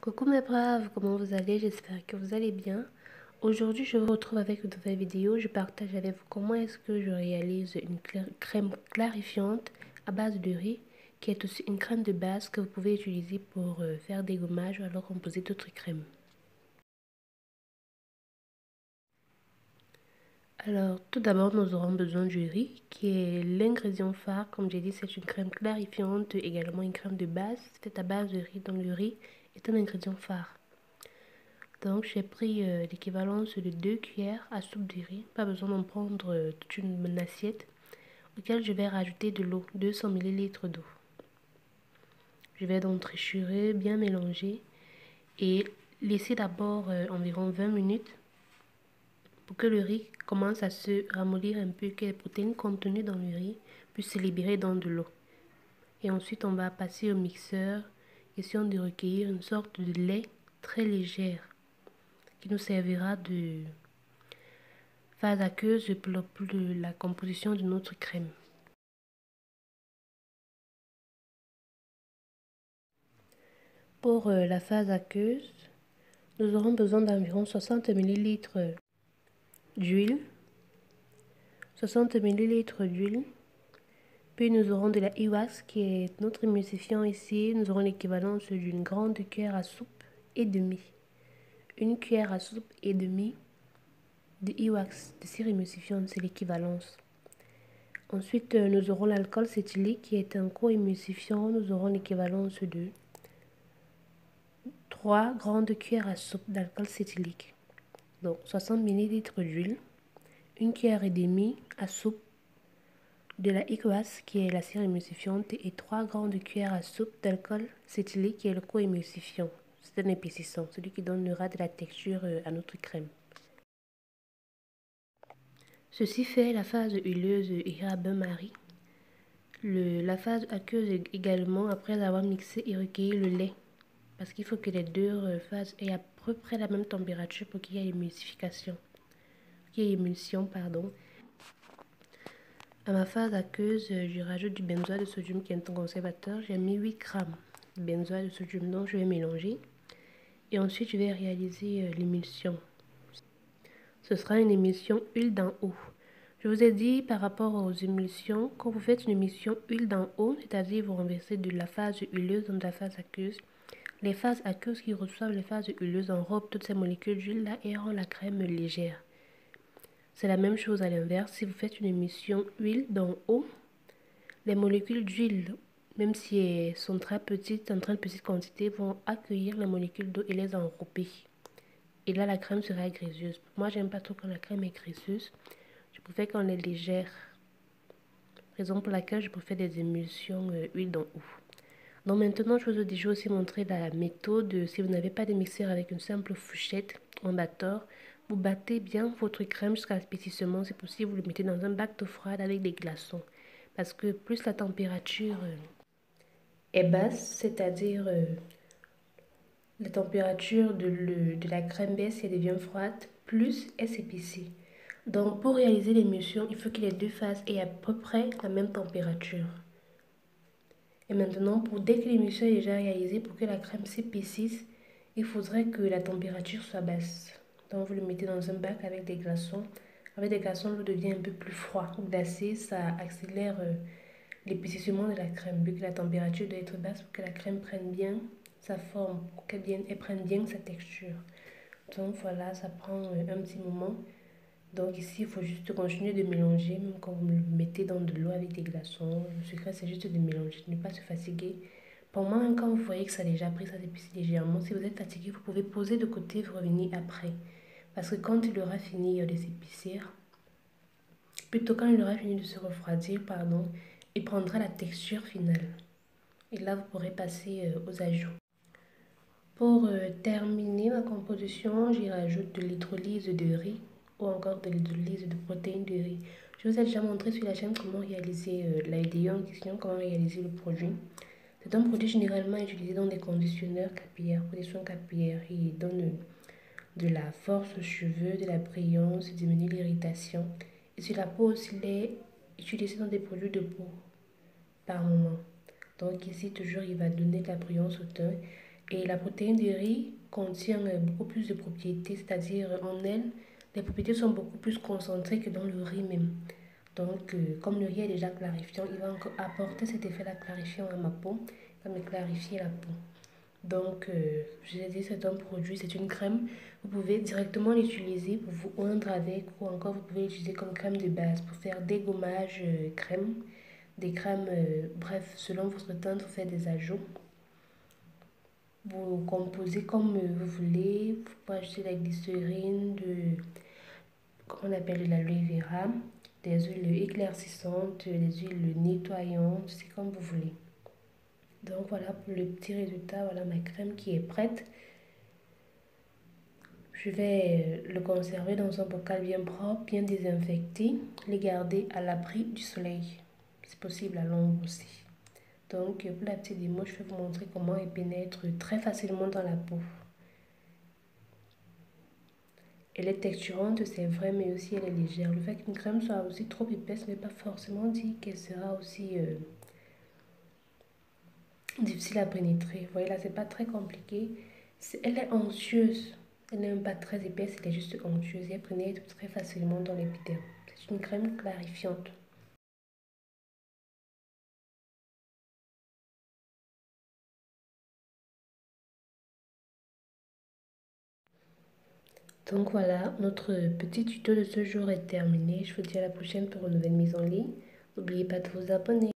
Coucou mes braves, comment vous allez? J'espère que vous allez bien. Aujourd'hui, je vous retrouve avec une nouvelle vidéo. Je partage avec vous comment est-ce que je réalise une crème clarifiante à base de riz, qui est aussi une crème de base que vous pouvez utiliser pour faire des gommages ou alors composer d'autres crèmes. Alors, tout d'abord, nous aurons besoin du riz, qui est l'ingrédient phare. Comme j'ai dit, c'est une crème clarifiante, également une crème de base, faite à base de riz. Donc, le riz est un ingrédient phare. Donc, j'ai pris l'équivalence de 2 cuillères à soupe de riz. Pas besoin d'en prendre toute une assiette, auquel je vais rajouter de l'eau, 200 ml d'eau. Je vais donc trichurer, bien mélanger et laisser d'abord environ 20 minutes pour que le riz commence à se ramollir un peu, que les protéines contenues dans le riz puissent se libérer dans de l'eau. Et ensuite, on va passer au mixeur, question de recueillir une sorte de lait très légère qui nous servira de phase aqueuse pour la composition de notre crème. Pour la phase aqueuse, nous aurons besoin d'environ 60 ml d'huile. 60 ml d'huile. Puis nous aurons de la e-wax qui est notre émulsifiant ici. Nous aurons l'équivalence d'une grande cuillère à soupe et demie. Une cuillère à soupe et demie de e-wax, de cire émulsifiante, c'est l'équivalence. Ensuite, nous aurons l'alcool cétylique qui est un co-émulsifiant. Nous aurons l'équivalence de 3 grandes cuillères à soupe d'alcool cétylique. Donc 60 ml d'huile, une cuillère et demie à soupe de la e-wax qui est la cire émulsifiante et 3 grandes cuillères à soupe d'alcool cétylique qui est le co-émulsifiant. C'est un épaississant, celui qui donnera de la texture à notre crème. Ceci fait la phase huileuse ira bain-marie. La phase aqueuse également après avoir mixé et recueilli le lait. Parce qu'il faut que les deux phases aient à peu près la même température pour qu'il y ait émulsion, pardon. À ma phase aqueuse, je rajoute du benzoate de sodium qui est un conservateur. J'ai mis 8 g de benzoate de sodium, donc je vais mélanger. Et ensuite, je vais réaliser l'émulsion. Ce sera une émulsion huile d'en haut. Je vous ai dit par rapport aux émulsions, quand vous faites une émulsion huile d'en haut, c'est-à-dire vous renversez de la phase huileuse dans la phase aqueuse, les phases aqueuses qui reçoivent les phases huileuses enrobent toutes ces molécules d'huile-là et rendent la crème légère. C'est la même chose à l'inverse. Si vous faites une émulsion huile d'en haut, les molécules d'huile, même si elles sont très petites, en très petite quantité, vont accueillir les molécules d'eau et les enrober. Et là, la crème sera graisseuse. Moi, j'aime pas trop quand la crème est graisseuse. Je préfère quand elle est légère. Raison pour laquelle je préfère des émulsions huile d'en haut. Donc maintenant, je vous ai déjà aussi montré la méthode. Si vous n'avez pas de mixeur avec une simple fourchette en batteur, vous battez bien votre crème jusqu'à l'épaississement. C'est possible, vous le mettez dans un bac d'eau froide avec des glaçons. Parce que plus la température est basse, c'est-à-dire la température de la crème baisse et devient froide, plus elle s'épaissit. Donc pour réaliser l'émulsion, il faut que les deux phases aient à peu près la même température. Et maintenant, dès que l'émulsion est déjà réalisée, pour que la crème s'épaississe, il faudrait que la température soit basse. Donc vous le mettez dans un bac avec des glaçons. Avec des glaçons, l'eau devient un peu plus froid. Glacé, ça accélère l'épaississement de la crème, vu que la température doit être basse pour que la crème prenne bien sa forme, pour qu'elle prenne bien sa texture. Donc voilà, ça prend un petit moment. Donc ici, il faut juste continuer de mélanger, même quand vous le mettez dans de l'eau avec des glaçons. Le secret, c'est juste de mélanger, de ne pas se fatiguer. Pour moi, même quand vous voyez que ça a déjà pris, ça s'épaissit légèrement. Si vous êtes fatigué, vous pouvez poser de côté, vous revenir après. Parce que quand il aura fini de s'épaissir, plutôt quand il aura fini de se refroidir, pardon, il prendra la texture finale. Et là, vous pourrez passer aux ajouts. Pour terminer ma composition, j'y rajoute de l'hydrolyse de riz ou encore de l'hydrolyse de protéines de riz. Je vous ai déjà montré sur la chaîne comment réaliser la vidéo en question, comment réaliser le produit. C'est un produit généralement utilisé dans des conditionneurs capillaires, pour des soins capillaires. Il donne de la force aux cheveux, de la brillance, il diminue l'irritation. Et sur la peau aussi, il est utilisé dans des produits de peau par moment. Donc ici, toujours, il va donner de la brillance au teint. Et la protéine de riz contient beaucoup plus de propriétés, c'est-à-dire en elle, les propriétés sont beaucoup plus concentrées que dans le riz même. Donc, comme le riz est déjà clarifiant, il va encore apporter cet effet-là clarifiant à ma peau, il va me clarifier la peau. Donc, je l'ai dit, c'est un produit, c'est une crème. Vous pouvez directement l'utiliser pour vous oindre avec, ou encore vous pouvez l'utiliser comme crème de base pour faire des gommages crème, des crèmes, bref, selon votre teinte, vous faites des ajouts. Vous composez comme vous voulez. Vous pouvez ajouter de la glycérine, comment on appelle, de l'aloe vera, des huiles éclaircissantes, des huiles nettoyantes, c'est comme vous voulez. Donc voilà pour le petit résultat, voilà ma crème qui est prête. Je vais le conserver dans un bocal bien propre, bien désinfecté, les garder à l'abri du soleil. C'est possible à l'ombre aussi. Donc pour la petite démo, je vais vous montrer comment elle pénètre très facilement dans la peau. Elle est texturante, c'est vrai, mais aussi elle est légère. Le fait qu'une crème soit aussi trop épaisse ne veut pas forcément dire qu'elle sera aussi difficile à pénétrer. Vous voyez là, c'est pas très compliqué. Elle est onctueuse. Elle n'est même pas très épaisse, elle est juste onctueuse. Elle pénètre très facilement dans l'épiderme. C'est une crème clarifiante. Donc voilà, notre petit tuto de ce jour est terminé. Je vous dis à la prochaine pour une nouvelle mise en ligne. N'oubliez pas de vous abonner.